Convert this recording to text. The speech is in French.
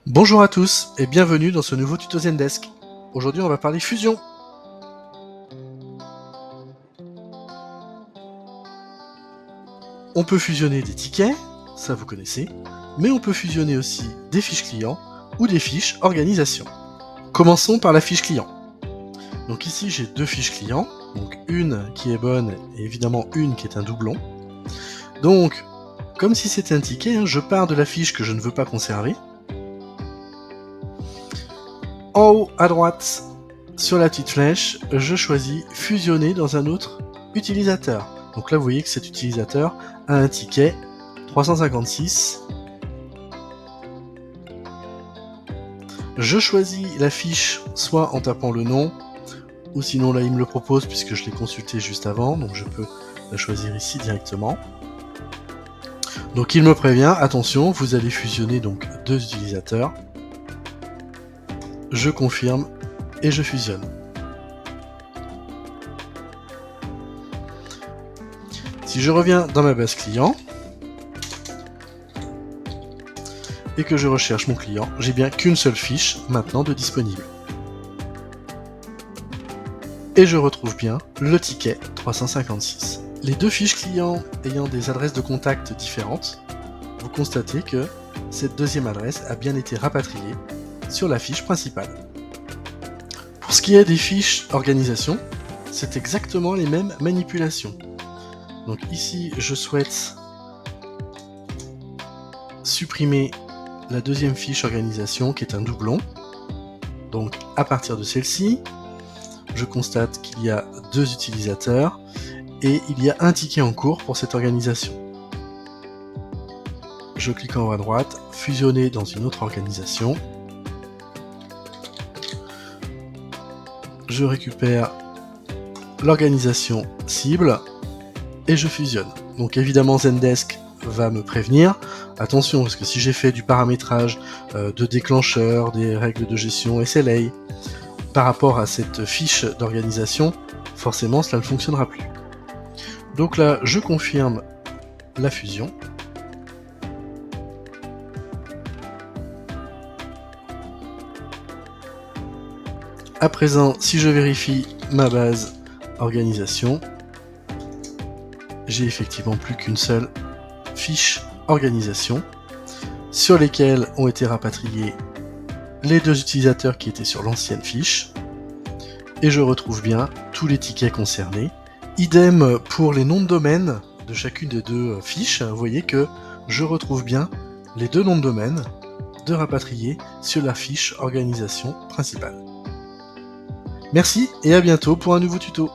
Bonjour à tous et bienvenue dans ce nouveau tuto Zendesk. Aujourd'hui on va parler fusion. On peut fusionner des tickets, ça vous connaissez, mais on peut fusionner aussi des fiches clients ou des fiches organisation. Commençons par la fiche client. Donc ici j'ai deux fiches clients, donc une qui est bonne et évidemment une qui est un doublon. Donc, comme si c'était un ticket, je pars de la fiche que je ne veux pas conserver. En haut à droite, sur la petite flèche, je choisis fusionner dans un autre utilisateur. Donc là vous voyez que cet utilisateur a un ticket 356. Je choisis la fiche soit en tapant le nom, ou sinon là il me le propose puisque je l'ai consulté juste avant, donc je peux la choisir ici directement. Donc il me prévient, attention, vous allez fusionner donc deux utilisateurs. Je confirme et je fusionne. Si je reviens dans ma base client et que je recherche mon client, j'ai bien qu'une seule fiche maintenant de disponible. Et je retrouve bien le ticket 356. Les deux fiches clients ayant des adresses de contact différentes, vous constatez que cette deuxième adresse a bien été rapatriée sur la fiche principale. Pour ce qui est des fiches organisation, c'est exactement les mêmes manipulations. Donc ici, je souhaite supprimer la deuxième fiche organisation qui est un doublon. Donc à partir de celle-ci, je constate qu'il y a deux utilisateurs et il y a un ticket en cours pour cette organisation. Je clique en haut à droite, fusionner dans une autre organisation. Je récupère l'organisation cible et je fusionne. Donc évidemment Zendesk va me prévenir. Attention, parce que si j'ai fait du paramétrage de déclencheur, des règles de gestion SLA, par rapport à cette fiche d'organisation, forcément cela ne fonctionnera plus. Donc là, je confirme la fusion. À présent, si je vérifie ma base organisation, j'ai effectivement plus qu'une seule fiche organisation sur lesquelles ont été rapatriés les deux utilisateurs qui étaient sur l'ancienne fiche et je retrouve bien tous les tickets concernés. Idem pour les noms de domaine de chacune des deux fiches, vous voyez que je retrouve bien les deux noms de domaine de rapatriés sur la fiche organisation principale. Merci et à bientôt pour un nouveau tuto.